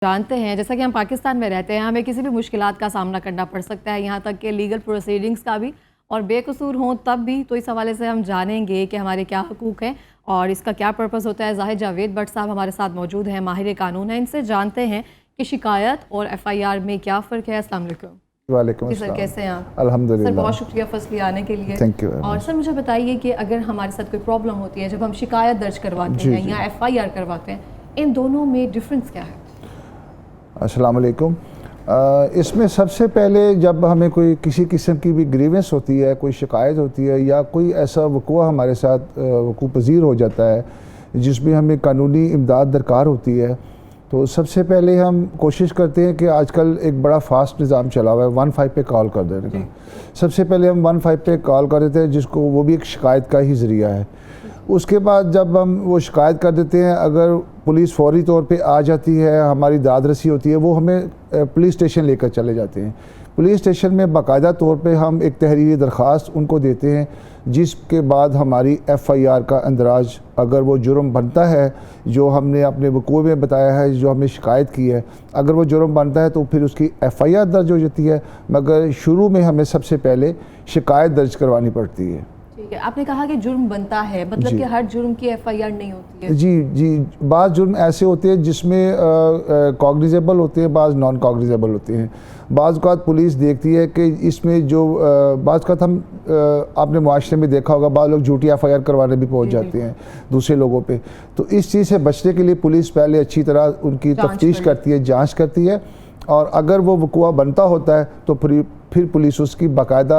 जानते हैं, जैसा कि हम पाकिस्तान में रहते हैं, हमें किसी भी मुश्किलात का सामना करना पड़ सकता है, यहाँ तक कि लीगल प्रोसीडिंग्स का भी, और बेकसूर हों तब भी। तो इस हवाले से हम जानेंगे कि हमारे क्या हुकूक हैं और इसका क्या पर्पस होता है। जाहिद जावेद भट्ट साहब हमारे साथ मौजूद हैं, माहिर कानून हैं। इनसे जानते हैं कि शिकायत और FIR में क्या फ़र्क है। अस्सलाम वालेकुम। वालेकुम सर, कैसे हैं आप? अल्हम्दुलिल्लाह। सर, बहुत शुक्रिया फर्स्टली आने के लिए। Thank you. और सर, मुझे बताइए कि अगर हमारे साथ कोई प्रॉब्लम होती है, जब हम शिकायत दर्ज करवाते हैं या FIR करवाते हैं, इन दोनों में डिफरेंस क्या है? अस्सलाम वालेकुम। इसमें सबसे पहले जब हमें कोई किसी किस्म की भी ग्रीवेंस होती है, कोई शिकायत होती है या कोई ऐसा वक़ूआ हमारे साथ वक़ू पज़ीर हो जाता है जिसमें हमें कानूनी इमदाद दरकार होती है, तो सबसे पहले हम कोशिश करते हैं कि आजकल एक बड़ा फास्ट निज़ाम चला हुआ है 15 पे कॉल कर देने का। सबसे पहले हम 15 पे कॉल कर देते हैं, जिसको वो भी एक शिकायत का ही ज़रिया है। उसके बाद जब हम वो शिकायत कर देते हैं, अगर पुलिस फौरी तौर पे आ जाती है, हमारी दाद रसी होती है, वो हमें पुलिस स्टेशन लेकर चले जाते हैं। पुलिस स्टेशन में बाकायदा तौर पे हम एक तहरीरी दरख्वास्त उनको देते हैं, जिसके बाद हमारी FIR का अंदराज, अगर वो जुर्म बनता है जो हमने अपने वक़ूअ में बताया है, जो हमने शिकायत की है, अगर वो जुर्म बनता है तो फिर उसकी FIR दर्ज हो जाती है। मगर शुरू में हमें सबसे पहले शिकायत दर्ज करवानी पड़ती है। ठीक है, आपने कहा कि जुर्म बनता है, मतलब कि हर जुर्म की FIR नहीं होती है? जी, बाज़ जुर्म ऐसे होते हैं जिसमें कॉग्निजेबल होते हैं, बाज़ नॉन कॉग्निजेबल होते हैं। बाज़ औक़ात पुलिस देखती है कि इसमें जो बाज़ औक़ात हम आपने मुआशरे में देखा होगा, बाज़ लोग झूठी FIR करवाने भी पहुंच जाते हैं दूसरे लोगों पे। तो इस चीज़ से बचने के लिए पुलिस पहले अच्छी तरह उनकी तफ्तीश करती है, जाँच करती है, और अगर वो वक़ूआ बनता होता है तो फिर पुलिस उसकी बाकायदा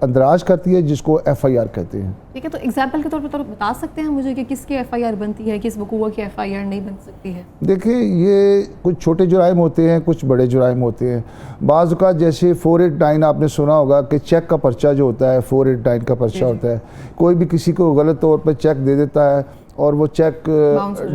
अंदराज करती है, जिसको FIR कहते हैं। ठीक है, तो एग्जाम्पल के तौर पर बता सकते हैं मुझे कि किसकी FIR बनती है, किस वक़ूआ की FIR नहीं बन सकती है? देखिए, ये कुछ छोटे जुराइम होते हैं, कुछ बड़े जुराइम होते हैं। बाज़ औक़ात जैसे 489 आपने सुना होगा कि चेक का पर्चा जो होता है, 489 का पर्चा होता है। कोई भी किसी को गलत तौर पर चेक दे देता है और वो चेक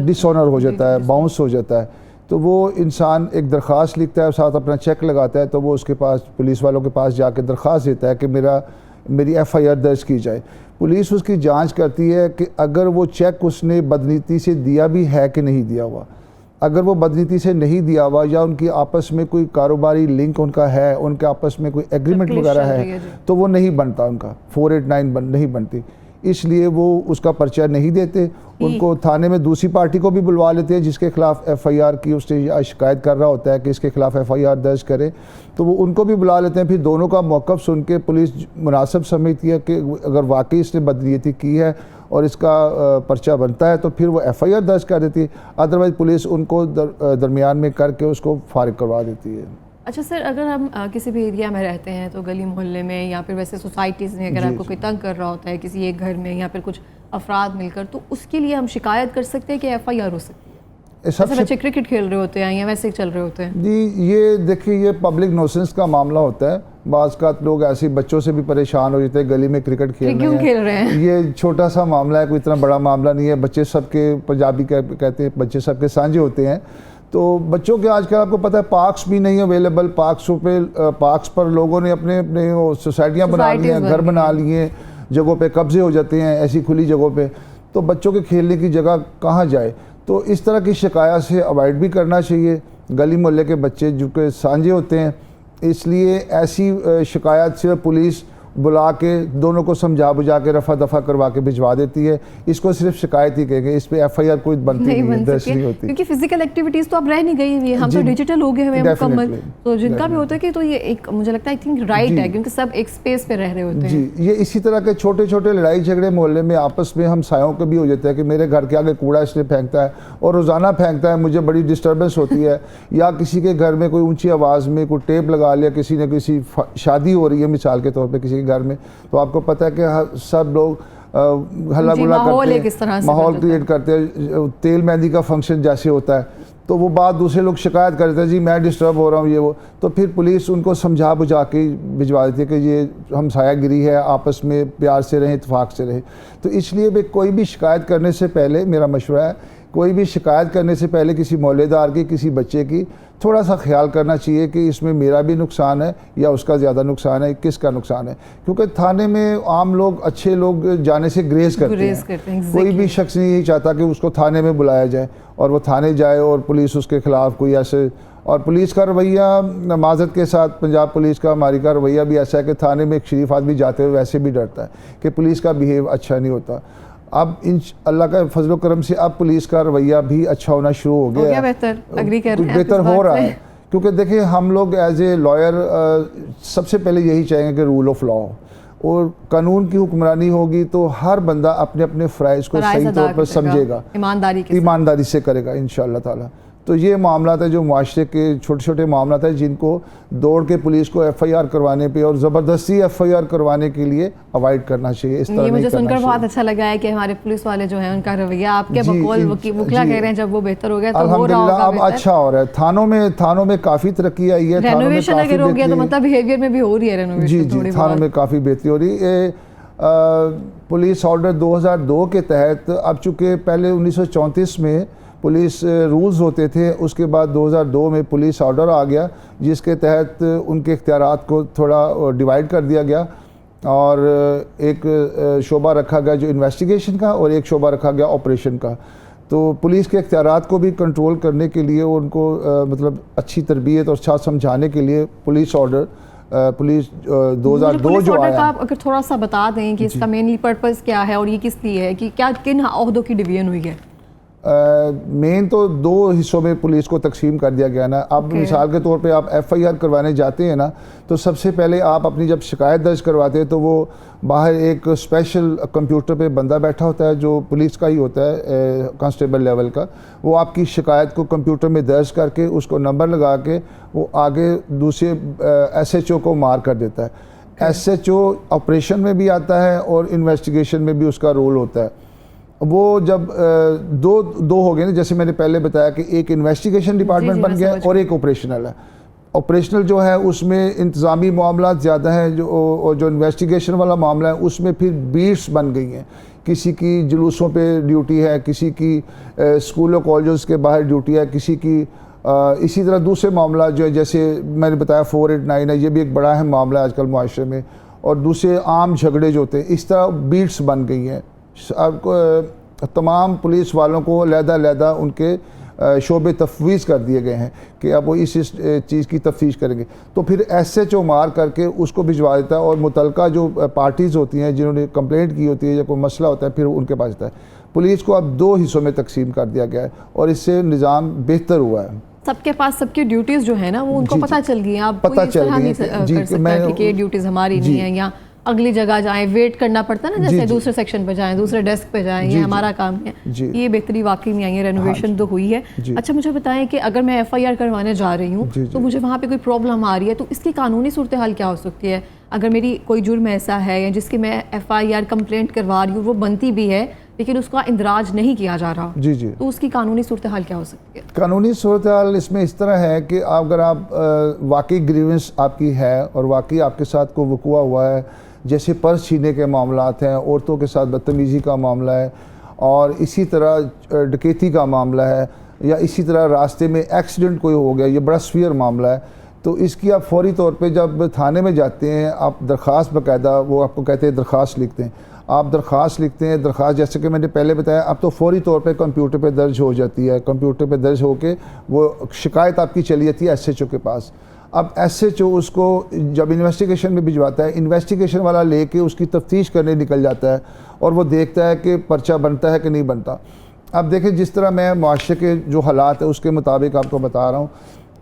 डिसऑनर हो जाता है, बाउंस हो जाता है, तो वो इंसान एक दरख्वास्त लिखता है, साथ अपना चेक लगाता है, तो वो उसके पास पुलिस वालों के पास जाके दरख्वास्त देता है कि मेरी FIR दर्ज की जाए। पुलिस उसकी जांच करती है कि अगर वो चेक उसने बदनीति से दिया भी है कि नहीं दिया हुआ। अगर वो बदनीति से नहीं दिया हुआ या उनकी आपस में कोई कारोबारी लिंक उनका है, उनके आपस में कोई एग्रीमेंट वगैरह है, तो वो नहीं बनता, उनका 489 नहीं बनती। इसलिए वो उसका पर्चा नहीं देते। उनको थाने में दूसरी पार्टी को भी बुलवा लेते हैं जिसके खिलाफ FIR की उसने शिकायत कर रहा होता है कि इसके खिलाफ FIR दर्ज करे, तो वो उनको भी बुला लेते हैं। फिर दोनों का मौक़िफ़ सुन के पुलिस मुनासिब समझती है कि अगर वाकई इसने बदनीयती की है और इसका पर्चा बनता है तो फिर वो FIR दर्ज कर देती है। अदरवाइज़ पुलिस उनको दरमियान में करके उसको फारिग करवा देती है। अच्छा सर, अगर हम किसी भी एरिया में रहते हैं, तो गली मोहल्ले में या फिर वैसे सोसाइटीज़ में, अगर आपको कोई तंग कर रहा होता है किसी एक घर में या फिर कुछ अफराद मिलकर, तो उसके लिए हम शिकायत कर सकते हैं कि FIR हो सकती है? जैसे बच्चे क्रिकेट खेल रहे होते हैं या वैसे चल रहे होते हैं। जी, ये देखिए, ये पब्लिक नोसेंस का मामला होता है। बाज़ का लोग ऐसे बच्चों से भी परेशान हो जाते हैं, गली में क्रिकेट खेल रहे हैं। ये छोटा सा मामला है, कोई इतना बड़ा मामला नहीं है। बच्चे सबके, पंजाबी कहते हैं, बच्चे सबके साझे होते हैं। तो बच्चों के आजकल आपको पता है पार्क्स भी नहीं अवेलेबल। पार्क्स पर लोगों ने अपने सोसाइटियाँ बना ली हैं, घर बना लिए, जगहों पे कब्जे हो जाते हैं, ऐसी खुली जगहों पे। तो बच्चों के खेलने की जगह कहाँ जाए? तो इस तरह की शिकायत से अवॉइड भी करना चाहिए। गली मोहल्ले के बच्चे जो कि साझे होते हैं, इसलिए ऐसी शिकायत सिर्फ पुलिस बुला के दोनों को समझा बुझा के रफा दफा करवा के भिजवा देती है। इसको सिर्फ शिकायत ही कहेंगे, इस पे FIR कोई बनती नहीं दर्ज नहीं होती, क्योंकि फिजिकल एक्टिविटीज़ तो अब रह नहीं गई हुई है, हम तो डिजिटल हो गए हुए हैं मुकम्मल। तो जिनका भी होता है कि तो ये एक, मुझे लगता है, आई थिंक राइट है, क्योंकि सब एक स्पेस पे रह रहे होते हैं। जी, ये इसी तरह के छोटे छोटे लड़ाई झगड़े मोहल्ले में आपस में हम सायों के भी हो जाते हैं कि मेरे घर के आगे कूड़ा इसने फेंकता है और रोज़ाना फेंकता है, मुझे बड़ी डिस्टर्बेंस होती है। या किसी के घर में कोई ऊंची आवाज़ में कोई टेप लगा लिया, किसी ने किसी शादी हो रही है मिसाल के तौर पे किसी के घर में, तो आपको पता है कि सब लोग हल्ला गुल्ला करते हैं, माहौल क्रिएट करते हैं। तेल मेहंदी का फंक्शन जैसे होता है, तो वो बात दूसरे लोग शिकायत करते हैं, जी मैं डिस्टर्ब हो रहा हूँ, ये वो। तो फिर पुलिस उनको समझा बुझा के भिजवा देती है कि ये हमसायागिरी है, आपस में प्यार से रहें, इत्तेफाक से रहें। तो इसलिए भी कोई भी शिकायत करने से पहले मेरा मशवरा है कोई भी शिकायत करने से पहले किसी मोहल्लेदार की, किसी बच्चे की थोड़ा सा ख्याल करना चाहिए कि इसमें मेरा भी नुकसान है या उसका ज़्यादा नुकसान है, किसका नुकसान है। क्योंकि थाने में आम लोग, अच्छे लोग जाने से ग्रेज करते हैं। कोई भी शख्स नहीं चाहता कि उसको थाने में बुलाया जाए और वो थाने जाए और पुलिस उसके ख़िलाफ़ कोई ऐसे, और पुलिस का रवैया माज़रत के साथ, पंजाब पुलिस का, हमारी का रवैया भी ऐसा है कि थाने में एक शरीफ आदमी जाते हुए वैसे भी डरता है कि पुलिस का बिहेव अच्छा नहीं होता। अब इन अल्लाह का फजल करम से अब पुलिस का रवैया भी अच्छा होना शुरू हो गया है, बेहतर हो रहा है। क्योंकि देखिए हम लोग एज ए लॉयर सबसे पहले यही चाहेंगे कि रूल ऑफ लॉ और कानून की हुक्मरानी होगी तो हर बंदा अपने अपने फ़राइज़ को सही तौर पर समझेगा, ईमानदारी से करेगा इंशाअल्लाह ताला। तो ये मामलात है जो मुआशरे के छोटे छोटे मामलात हैं जिनको दौड़ के पुलिस को FIR करवाने पे और ज़बरदस्ती FIR करवाने के लिए अवॉइड करना चाहिए। इस तरह ये मुझे सुनकर बहुत अच्छा लगा है कि हमारे पुलिस वाले जो हैं उनका रवैया आपके बकौल वकीला कह रहे हैं जब वो बेहतर हो गया तो हो रहा होगा, अब अच्छा हो रहा है। थानों में काफ़ी तरक्की आई है, रेनोवेशन अगर हो गया तो मतलब बिहेवियर में भी हो रही है रेनोवेशन। जी, थानों में काफ़ी बेहतरी हो रही है। पुलिस ऑर्डर 2002 के तहत, अब चूँकि पहले 1934 में पुलिस रूल्स होते थे, उसके बाद 2002 में पुलिस ऑर्डर आ गया जिसके तहत उनके इख्तियारात को थोड़ा डिवाइड कर दिया गया और एक शोबा रखा गया जो इन्वेस्टिगेशन का और एक शोबा रखा गया ऑपरेशन का। तो पुलिस के इख्तियारात को भी कंट्रोल करने के लिए, उनको मतलब अच्छी तरबियत और अच्छा समझाने के लिए पुलिस ऑर्डर 2002 जो आया। आप अगर थोड़ा सा बता दें कि इसका मेनली पर्पस क्या है और ये किस लिए है, कि क्या किन ओहदों की डिवीजन हुई है? मेन तो 2 हिस्सों में पुलिस को तकसीम कर दिया गया ना। अब मिसाल के तौर पे आप FIR करवाने जाते हैं ना, तो सबसे पहले आप अपनी जब शिकायत दर्ज करवाते हैं तो वो बाहर एक स्पेशल कंप्यूटर पे बंदा बैठा होता है जो पुलिस का ही होता है, कांस्टेबल लेवल का। वो आपकी शिकायत को कंप्यूटर में दर्ज करके उसको नंबर लगा के वो आगे दूसरे SHO को मार कर देता है। SHO ऑपरेशन में भी आता है और इन्वेस्टिगेशन में भी उसका रोल होता है। वो जब दो हो गए ना, जैसे मैंने पहले बताया कि एक इन्वेस्टिगेशन डिपार्टमेंट बन गया और एक ऑपरेशनल है। ऑपरेशनल जो है उसमें इंतज़ामी मामला ज़्यादा हैं, जो इन्वेस्टिगेशन वाला मामला है उसमें फिर बीट्स बन गई हैं। किसी की जुलूसों पे ड्यूटी है, किसी की स्कूलों कॉलेज के बाहर ड्यूटी है, किसी की इसी तरह दूसरे मामला जो है, जैसे मैंने बताया 489 है, ये भी एक बड़ा अहम मामला है आजकल मुआशरे में, और दूसरे आम झगड़े जो होते हैं, इस तरह बीट्स बन गई हैं। तमाम पुलिस वालों को अलहदा उनके शोबे तफवीज़ कर दिए गए हैं कि अब वो इस चीज़ की तफ्तीश करेंगे। तो फिर SHO मार करके उसको भिजवा देता है और मुतलका जो पार्टीज़ होती हैं जिन्होंने कंप्लेंट की होती है या कोई मसला होता है फिर उनके पास जाता है। पुलिस को अब 2 हिस्सों में तकसीम कर दिया गया है और इससे निज़ाम बेहतर हुआ है। सबके पास सबकी ड्यूटीज़ जो है ना वो उनको पता चल गई है। आप पता चल गई है कि ड्यूटीज़ हमारी नहीं है या अगली जगह जाएं, वेट करना पड़ता है ना, जैसे दूसरे सेक्शन पे जाएं, दूसरे डेस्क पे जाएं, ये हमारा काम है। ये बेहतरी वाकई में आई है, रेनोवेशन तो हुई है। अच्छा मुझे बताएं कि अगर मैं FIR करवाने जा रही हूँ तो मुझे वहाँ पे कोई प्रॉब्लम आ रही है तो इसकी कानूनी सूरत हाल क्या हो सकती है? अगर मेरी कोई जुर्म ऐसा है या जिसकी मैं FIR कंप्लेंट करवा रही हूँ, वो बनती भी है लेकिन उसका इंदराज नहीं किया जा रहा, तो उसकी कानूनी सूरत हाल क्या हो सकती है? कानूनी सूरत हाल इसमें इस तरह है कि अगर आप वाकई ग्रीवेंस आपकी है और वाकई आपके साथ को वक़ुआ हुआ है, जैसे पर्स छीनने के मामलात हैं, औरतों के साथ बदतमीज़ी का मामला है और इसी तरह डकैती का मामला है, या इसी तरह रास्ते में एक्सीडेंट कोई हो गया, ये बड़ा सीवियर मामला है, तो इसकी आप फौरी तौर पे जब थाने में जाते हैं आप दरख्वास्त बाकायदा, वो आपको कहते हैं दरख्वास्त लिखते हैं, आप दरख्वास्त लिखते हैं। दरख्वास्त जैसे कि मैंने पहले बताया अब तो फौरी तौर पे कंप्यूटर पे दर्ज हो जाती है, कंप्यूटर पे दर्ज होके वो शिकायत आपकी चली जाती है SHO के पास। अब SHO उसको जब इन्वेस्टिगेशन में भिजवाता है, इन्वेस्टिगेशन वाला लेके उसकी तफ्तीश करने निकल जाता है और वो देखता है कि पर्चा बनता है कि नहीं बनता। अब देखिए जिस तरह मैं मुआशरे के जो हालात है उसके मुताबिक आपको बता रहा हूँ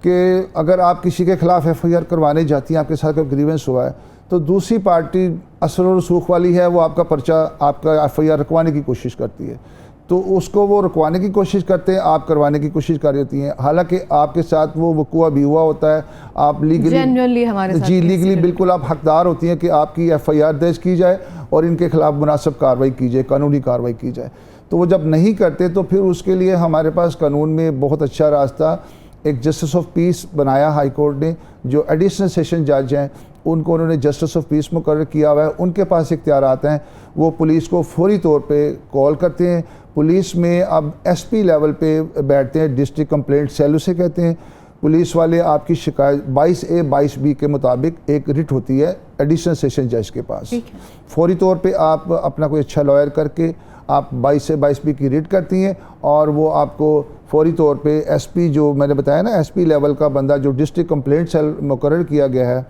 कि अगर आप किसी के ख़िलाफ़ FIR करवाने जाती हैं, आपके साथ कोई ग्रीवेंस हुआ है, तो दूसरी पार्टी असर और रसूख वाली है, वो आपका पर्चा, आपका FIR रखवाने की कोशिश करती है, तो उसको वो रुकवाने की कोशिश करते हैं, आप करवाने की कोशिश कर रही होती हैं। हालांकि आपके साथ वो वक़ुआ भी हुआ होता है, आप लीगली बिल्कुल आप हकदार होती हैं कि आपकी FIR दर्ज की जाए और इनके ख़िलाफ़ मुनासिब कार्रवाई की जाए, कानूनी कार्रवाई की जाए। तो वो जब नहीं करते तो फिर उसके लिए हमारे पास कानून में बहुत अच्छा रास्ता, एक जस्टिस ऑफ पीस बनाया हाई कोर्ट ने, जो एडिशनल सेशन जज हैं, उनको उन्होंने जस्टिस ऑफ पीस मुकर्रर किया हुआ है, उनके पास इख्तियारात हैं, वो पुलिस को फौरी तौर पे कॉल करते हैं। पुलिस में अब एसपी लेवल पे बैठते हैं, डिस्ट्रिक्ट कंप्लेंट सेल उसे कहते हैं। पुलिस वाले आपकी शिकायत 22A 22B के मुताबिक एक रिट होती है एडिशनल सेशन जज के पास। फौरी तौर पे आप अपना कोई अच्छा लॉयर करके आप 22 से 22B की रिट करती हैं और वो आपको फौरी तौर पे एसपी, जो मैंने बताया ना एसपी लेवल का बंदा जो डिस्ट्रिक्ट कंप्लेंट सेल मुकर्रर किया गया है,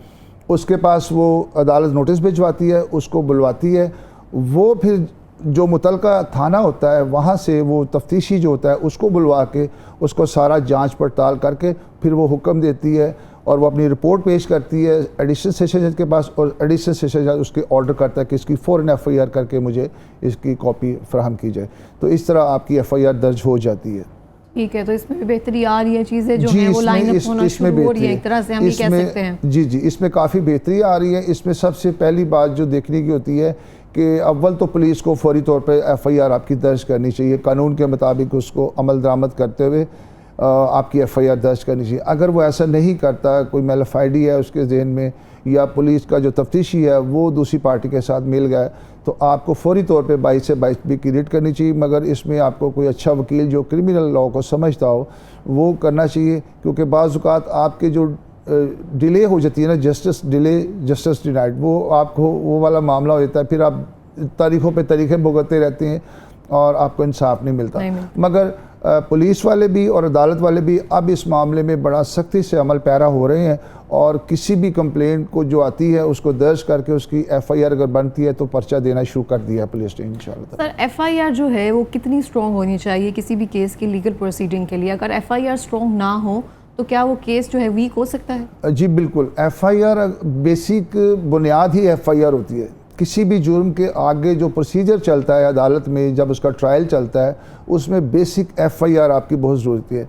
उसके पास वो अदालत नोटिस भिजवाती है, उसको बुलवाती है। वो फिर जो मुतलका थाना होता है वहाँ से वो तफ्तीशी जो होता है उसको बुलवा के उसको सारा जांच पड़ताल करके फिर वो हुक्म देती है और वो अपनी रिपोर्ट पेश करती है एडिशनल सेशन जज के पास, और एडिशनल सेशन जज उसके ऑर्डर करता है कि इसकी फ़ौरन FIR करके मुझे इसकी कॉपी फराहम की जाए। तो इस तरह आपकी FIR दर्ज हो जाती है। ठीक है, तो इसमें भी बेहतरी आ रही है, चीज़ें जो है वो लाइन अप होना शुरू हो रही है, एक तरह से हम ये कह सकते हैं। जी, इसमें काफ़ी बेहतरी आ रही है। इसमें सबसे पहली बात जो देखने की होती है कि अव्वल तो पुलिस को फौरी तौर पे FIR आपकी दर्ज करनी चाहिए, कानून के मुताबिक उसको अमल दरामद करते हुए आपकी FIR दर्ज करनी चाहिए। अगर वो ऐसा नहीं करता, कोई मेलफाइडी है उसके जहन में या पुलिस का जो तफ्तीशी है वो दूसरी पार्टी के साथ मिल गया, तो आपको फौरी तौर पे 22 से 22B की रिट करनी चाहिए। मगर इसमें आपको कोई अच्छा वकील जो क्रिमिनल लॉ को समझता हो वो करना चाहिए, क्योंकि बाज़ औक़ात आपके जो डिले हो जाती है ना, जस्टिस डिले जस्टिस डिनाइड, वो आपको वो वाला मामला हो जाता है, फिर आप तारीख़ों पे तारीखें भुगतते रहते हैं और आपको इंसाफ नहीं मिलता। मगर पुलिस वाले भी और अदालत वाले भी अब इस मामले में बड़ा सख्ती से अमल पैरा हो रहे हैं और किसी भी कंप्लेंट को जो आती है उसको दर्ज करके उसकी FIR अगर बनती है तो पर्चा देना शुरू कर दिया पुलिस ने इंशाल्लाह। सर, FIR जो है वो कितनी स्ट्रॉन्ग होनी चाहिए किसी भी केस की लीगल प्रोसीडिंग के लिए? अगर FIR स्ट्रॉन्ग ना हो तो क्या वो केस जो है वीक हो सकता है? जी बिल्कुल, FIR बेसिक बुनियाद ही FIR होती है। किसी भी जुर्म के आगे जो प्रोसीजर चलता है अदालत में, जब उसका ट्रायल चलता है, उसमें बेसिक FIR आपकी बहुत ज़रूरत है।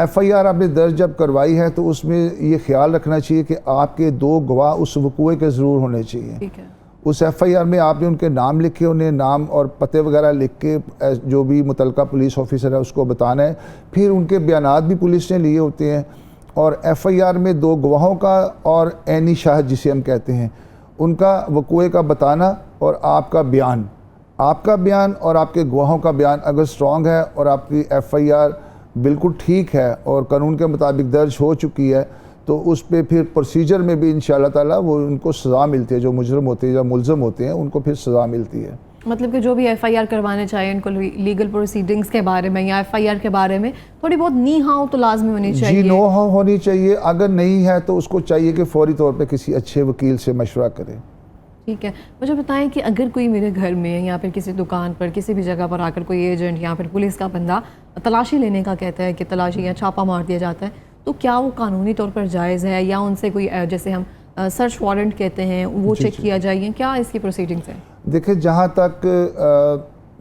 FIR आपने दर्ज जब करवाई है तो उसमें ये ख्याल रखना चाहिए कि आपके 2 गवाह उस वक़ूए के ज़रूर होने चाहिए। ठीक है। उस FIR में आपने उनके नाम लिखे, उन्हें नाम और पते वगैरह लिख के जो भी मुतलका पुलिस ऑफिसर है उसको बताना है। फिर उनके बयानात भी पुलिस ने लिए होते हैं और FIR में 2 गवाहों का और ऐनी शाहिद जिसे हम कहते हैं उनका वक़ूए का बताना और आपका बयान और आपके गवाहों का बयान अगर स्ट्रॉन्ग है और आपकी FIR बिल्कुल ठीक है और कानून के मुताबिक दर्ज हो चुकी है तो उस पर फिर प्रोसीजर में भी इंशाअल्लाह ताला वो उनको सज़ा मिलती है। जो मुजरम होते हैं या मुलज़म होते हैं उनको फिर सज़ा मिलती है। मतलब कि जो भी FIR करवाने चाहिए उनको लीगल प्रोसीडिंग्स के बारे में या FIR के बारे में थोड़ी बहुत नी हाउ तो लाजमी होनी चाहिए। जी, नो हाउ होनी चाहिए। अगर नहीं है तो उसको चाहिए कि फौरी तौर पे किसी अच्छे वकील से मशवरा करें। ठीक है, मुझे बताएं कि अगर कोई मेरे घर में या फिर किसी दुकान पर किसी भी जगह पर आकर कोई एजेंट या फिर पुलिस का बंदा तलाशी लेने का कहता है कि तलाशी या छापा मार दिया जाता है, तो क्या वो कानूनी तौर पर जायज़ है या उनसे कोई जैसे हम सर्च वारंट कहते हैं वो चेक किया जाए, क्या इसकी प्रोसीडिंग्स है? देखिए, जहाँ तक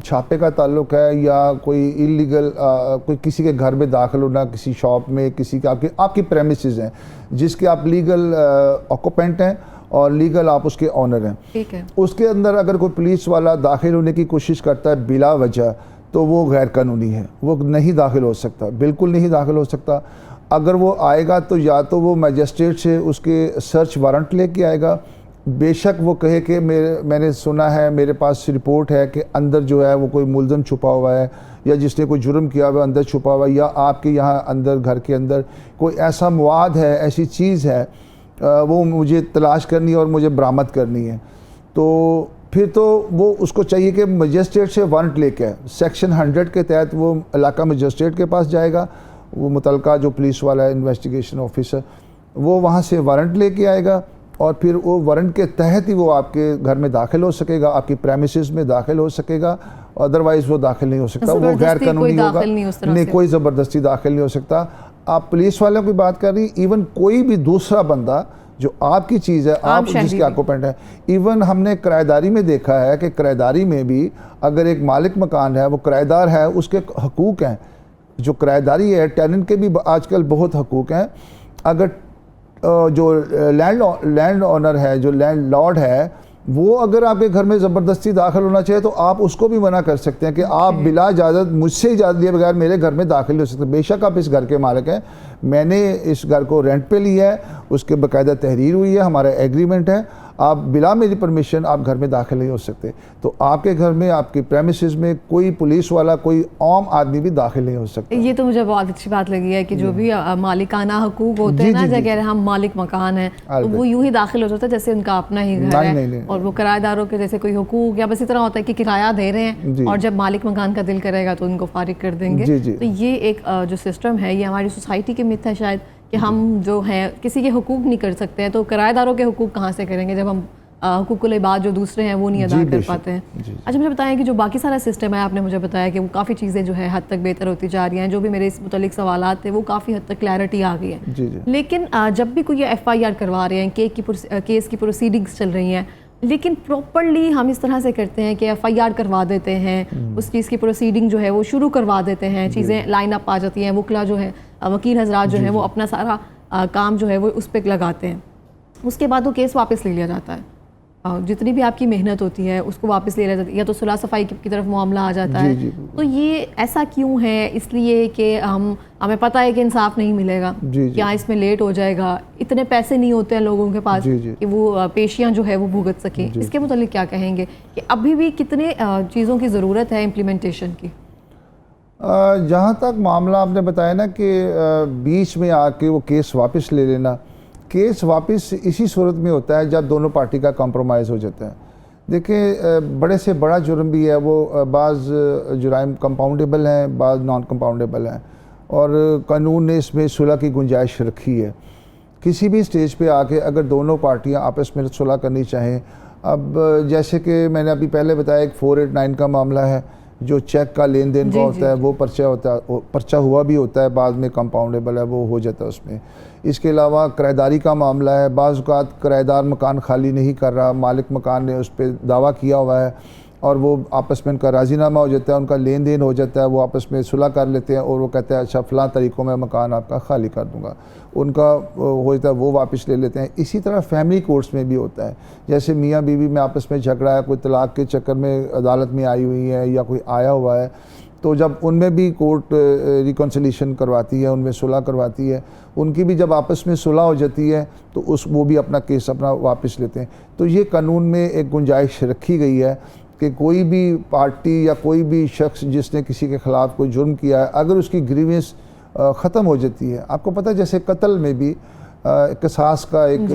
छापे का ताल्लुक है या कोई इलीगल कोई किसी के घर में दाखिल होना, किसी शॉप में, किसी के आपकी प्रेमिसेस हैं जिसके आप लीगल ऑक्यूपेंट हैं और लीगल आप उसके ऑनर हैं, ठीक है, उसके अंदर अगर कोई पुलिस वाला दाखिल होने की कोशिश करता है बिला वजह तो वो गैर कानूनी है, वो नहीं दाखिल हो सकता, बिल्कुल नहीं दाखिल हो सकता। अगर वो आएगा तो या तो वो मजिस्ट्रेट से उसके सर्च वारंट लेके आएगा, बेशक वो कहे कि मैंने सुना है, मेरे पास रिपोर्ट है कि अंदर जो है वो कोई मुलज़म छुपा हुआ है या जिसने कोई जुर्म किया हुआ अंदर छुपा हुआ है या आपके यहाँ अंदर घर के अंदर कोई ऐसा मवाद है, ऐसी चीज़ है वो मुझे तलाश करनी है और मुझे बरामद करनी है, तो फिर तो वो उसको चाहिए कि मजिस्ट्रेट से वारंट लेके आए। सेक्शन 100 के तहत वो इलाका मजिस्ट्रेट के पास जाएगा, वो मुतलका जो पुलिस वाला है इन्वेस्टिगेशन ऑफिसर, वो वहाँ से वारंट लेके आएगा और फिर वो वारंट के तहत ही वो आपके घर में दाखिल हो सकेगा, आपकी प्रेमिसेस में दाखिल हो सकेगा, अदरवाइज़ वो दाखिल नहीं हो सकता, वो गैर कानूनी होगा। नहीं, कोई ज़बरदस्ती दाखिल नहीं हो सकता। आप पुलिस वालों की बात कर रही, इवन कोई भी दूसरा बंदा जो आपकी चीज़ है, आप जिसके ऑक्यूपेंट है, इवन हमने किराएदारी में देखा है कि किराएदारी में भी अगर एक मालिक मकान है, वो किराएदार है, उसके हकूक़ हैं। जो किराएदारी है, टेनेंट के भी आजकल बहुत हकूक़ हैं। अगर जो लैंड ऑनर है, जो लैंड लॉर्ड है, वो अगर आपके घर में ज़बरदस्ती दाखिल होना चाहिए तो आप उसको भी मना कर सकते हैं कि आप बिला इजाज़त, मुझसे इजाज़त लिए बगैर मेरे घर में दाखिल हो सकते हैं। बेशक आप इस घर के मालिक हैं, मैंने इस घर को रेंट पे लिया है, उसके बाकायदा तहरीर हुई है, हमारा एग्रीमेंट है, आप बिला मेरी परमिशन आप घर में दाखिल नहीं हो सकते। तो आपके घर में, आपके प्रेमिसेस में कोई पुलिस वाला, कोई आम आदमी भी दाखिल नहीं हो सकता। ये तो मुझे बहुत अच्छी बात लगी है कि जो भी मालिकाना हकूक होते हैं ना, जैसे कह रहे हैं हम मालिक मकान है, तो वो यूं ही दाखिल हो जाता है जैसे उनका अपना ही घर है। नहीं। और वो किराएदारों के जैसे कोई हकूक या बस इतना होता है कि किराया दे रहे हैं और जब मालिक मकान का दिल करेगा तो उनको फारिग कर देंगे। तो ये एक जो सिस्टम है, ये हमारी सोसाइटी के मिथ है शायद कि हम जो है किसी के हकूक नहीं कर सकते हैं, तो किराएदारों के हकूक कहाँ से करेंगे जब हम हुकूकुल इबाद जो दूसरे हैं वो नहीं अदा कर पाते हैं। अच्छा, मुझे बताएं कि जो बाकी सारा सिस्टम है, आपने मुझे बताया कि वो काफ़ी चीज़ें जो है हद तक बेहतर होती जा रही हैं, जो भी मेरे इस मुतालिक सवालात थे वो काफ़ी हद तक क्लैरिटी आ गई है। लेकिन जब भी कोई FIR करवा रहे हैं, केस की प्रोसीडिंग्स चल रही हैं, लेकिन प्रॉपरली हम इस तरह से करते हैं कि FIR करवा देते हैं, उस चीज़ की प्रोसीडिंग जो है वो शुरू करवा देते हैं, चीज़ें लाइन अप आ जाती हैं, वकला जो है, वकील हजरात जो है वो अपना सारा काम जो है वो उस पर लगाते हैं, उसके बाद वो केस वापस ले लिया जाता है। जितनी भी आपकी मेहनत होती है उसको वापस ले लिया जाता है, या तो सुलह सफाई की तरफ मामला आ जाता है। तो ये ऐसा क्यों है? इसलिए कि हमें पता है कि इंसाफ नहीं मिलेगा, क्या इसमें लेट हो जाएगा, इतने पैसे नहीं होते हैं लोगों के पास कि वो पेशियां जो है वो भुगत सकें। इसके मुतालिक क्या कहेंगे कि अभी भी कितने चीज़ों की ज़रूरत है इम्प्लीमेंटेशन की? जहाँ तक मामला आपने बताया ना कि बीच में आके वो केस वापस ले लेना, केस वापस इसी सूरत में होता है जब दोनों पार्टी का कॉम्प्रोमाइज़ हो जाता है। देखिए, बड़े से बड़ा जुर्म भी है वो, बाज़ जुराइम कंपाउंडेबल हैं, बाज़ नॉन कंपाउंडेबल हैं, और कानून ने इसमें सुलह की गुंजाइश रखी है। किसी भी स्टेज पे आके अगर दोनों पार्टियां आपस में सुलह करनी चाहें, अब जैसे कि मैंने अभी पहले बताया, एक 489 का मामला है जो चेक का लेन देन का होता है, वो पर्चा होता है, पर्चा हुआ भी होता है, बाद में कंपाउंडेबल है, वो हो जाता है उसमें। इसके अलावा किराएदारी का मामला है, बाज़ औक़ात किराएदार मकान खाली नहीं कर रहा, मालिक मकान ने उस पर दावा किया हुआ है और वो आपस में उनका राज़ीनामा हो जाता है, उनका लेन देन हो जाता है, वो आपस में सुलह कर लेते हैं और वो कहते हैं अच्छा फ़लाँ तरीक़ों में मकान आपका खाली कर दूँगा, उनका हो जाता है, वो वापस ले लेते हैं। इसी तरह फैमिली कोर्ट्स में भी होता है, जैसे मियाँ बीवी में आपस में झगड़ा है, कोई तलाक़ के चक्कर में अदालत में आई हुई है या कोई आया हुआ है, तो जब उनमें भी कोर्ट रिकॉन्सिलिएशन करवाती है, उनमें सुलह करवाती है, उनकी भी जब आपस में सुलह हो जाती है तो वो भी अपना केस अपना वापस लेते हैं। तो ये कानून में एक गुंजाइश रखी गई है कि कोई भी पार्टी या कोई भी शख्स जिसने किसी के ख़िलाफ़ कोई जुर्म किया है, अगर उसकी ग्रीवेंस ख़त्म हो जाती है, आपको पता है जैसे कत्ल में भी क़िसास का एक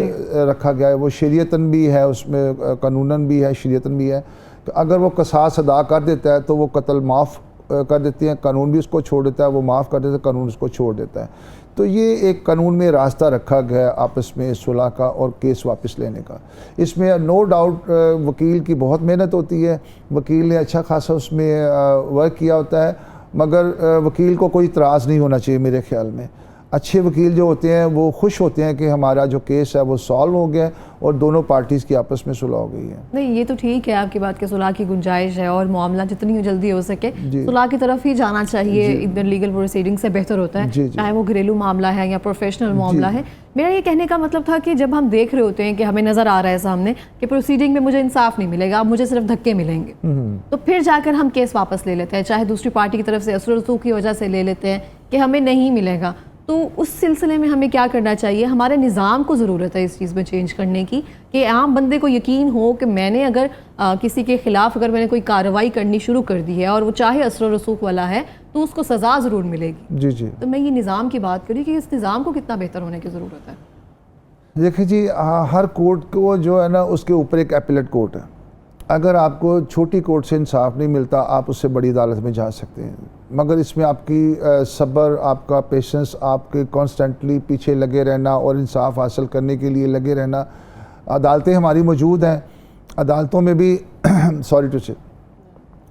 रखा गया है, वो शरीयतन भी है, उसमें कानूनन भी है, शरीयतन भी है, तो अगर वो क़िसास अदा कर देता है तो वो कत्ल माफ़ कर देती हैं, कानून भी उसको छोड़ देता है, वो माफ़ कर देता है, कानून उसको छोड़ देता है। तो ये एक कानून में रास्ता रखा गया है आपस में सुलह का और केस वापस लेने का। इसमें नो डाउट वकील की बहुत मेहनत होती है, वकील ने अच्छा खासा उसमें वर्क किया होता है, मगर वकील को कोई इतराज़ नहीं होना चाहिए मेरे ख्याल में। अच्छे वकील जो होते हैं वो खुश होते हैं कि हमारा जो केस है वो सॉल्व हो गया और दोनों पार्टीज़ की आपस में सुलह हो गई है। नहीं, ये तो ठीक है आपकी बात कि सुलह की गुंजाइश है और मामला जितनी जल्दी हो सके सुलह की तरफ ही जाना चाहिए, इधर लीगल प्रोसीडिंग से बेहतर होता है, चाहे वो घरेलू मामला है या प्रोफेशनल मामला है। मेरा ये कहने का मतलब था कि जब हम देख रहे होते हैं कि हमें नज़र आ रहा है सामने कि प्रोसीडिंग में मुझे इंसाफ नहीं मिलेगा, अब मुझे सिर्फ धक्के मिलेंगे, तो फिर जाकर हम केस वापस ले लेते हैं, चाहे दूसरी पार्टी की तरफ से असर रसूख की वजह से ले लेते हैं कि हमें नहीं मिलेगा। तो उस सिलसिले में हमें क्या करना चाहिए? हमारे निज़ाम को ज़रूरत है इस चीज़ में चेंज करने की कि आम बंदे को यकीन हो कि मैंने अगर किसी के ख़िलाफ़ अगर मैंने कोई कार्रवाई करनी शुरू कर दी है और वो चाहे असर रसूख वाला है तो उसको सज़ा ज़रूर मिलेगी। जी जी। तो मैं ये निज़ाम की बात करी कि इस निज़ाम को कितना बेहतर होने की ज़रूरत है। देखिए जी, हर कोर्ट को जो है ना उसके ऊपर एक अपीलेट कोर्ट है। अगर आपको छोटी कोर्ट से इंसाफ नहीं मिलता आप उससे बड़ी अदालत में जा सकते हैं, मगर इसमें आपकी सब्र, आपका पेशेंस, आपके कॉन्स्टेंटली पीछे लगे रहना और इंसाफ हासिल करने के लिए लगे रहना। अदालतें हमारी मौजूद हैं, अदालतों में भी सॉरी टू से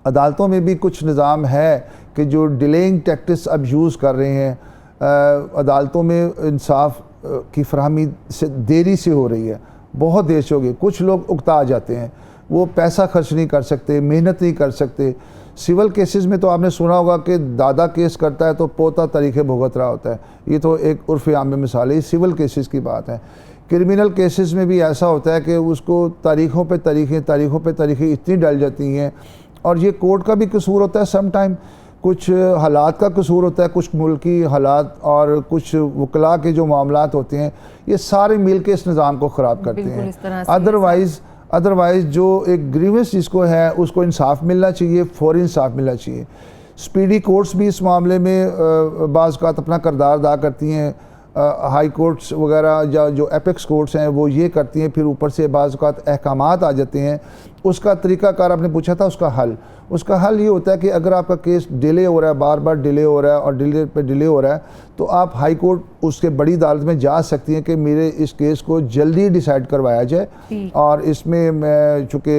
अदालतों में भी कुछ निज़ाम है कि जो डिलेइंग टैक्टिक्स अब यूज़ कर रहे हैं। अदालतों में इंसाफ की फरहमी से देरी से हो रही है, बहुत देर से हो गई। कुछ लोग उकता जाते हैं, वो पैसा खर्च नहीं कर सकते, मेहनत नहीं कर सकते। सिविल केसेस में तो आपने सुना होगा कि दादा केस करता है तो पोता तरीके भुगत रहा होता है, ये तो एक उर्फ़ आम मिसाल है, सिविल केसेस की बात है। क्रिमिनल केसेस में भी ऐसा होता है कि उसको तारीख़ों पे तारीखें इतनी डल जाती हैं, और ये कोर्ट का भी कसूर होता है सम टाइम, कुछ हालात का कसूर होता है, कुछ मुल्की हालात और कुछ वकला के जो मामलात होते हैं, ये सारे मिल के इस निज़ाम को ख़राब करते बिल्कुल इस तरह हैं। से अदरवाइज़ जो एक ग्रीवेंस जिसको है उसको इंसाफ मिलना चाहिए, फौरी इंसाफ मिलना चाहिए। स्पीडी कोर्ट्स भी इस मामले में बाज़ औक़ात अपना किरदार अदा करती हैं। हाई कोर्ट्स वगैरह या जो एपेक्स कोर्ट्स हैं वो ये करती हैं, फिर ऊपर से बाज़ औक़ात अहकामात आ जाते हैं। उसका तरीक़ाकार आपने पूछा था, उसका हल ये होता है कि अगर आपका केस डिले हो रहा है, बार बार डिले हो रहा है और डिले पे डिले हो रहा है, तो आप हाई कोर्ट उसके बड़ी अदालत में जा सकती हैं कि मेरे इस केस को जल्दी डिसाइड करवाया जाए, और इसमें मैं चूँकि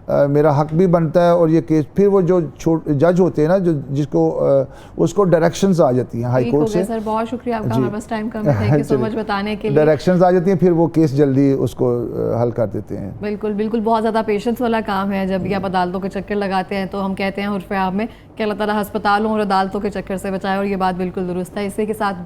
मेरा हक भी बनता है, और ये केस फिर वो जो जज होते हैं ना, जो जिसको उसको डायरेक्शंस आ जाती हैं हाई कोर्ट से। सर बहुत शुक्रिया आपका, हमारे पास टाइम कम है, थैंक यू सो मच बताने के लिए। डायरेक्शंस आ जाती हैं, फिर वो केस जल्दी उसको हल कर देते हैं। बिल्कुल बिल्कुल, बहुत ज़्यादा पेशेंस वाला काम है। जब भी आप अदालतों के चक्कर लगाते हैं तो हम कहते हैं उर्फ़ आम में कि अल्लाह ताला अस्पतालों और अदालतों के चक्कर से बचाए, और ये बात बिल्कुल दुरुस्त है। इसी के साथ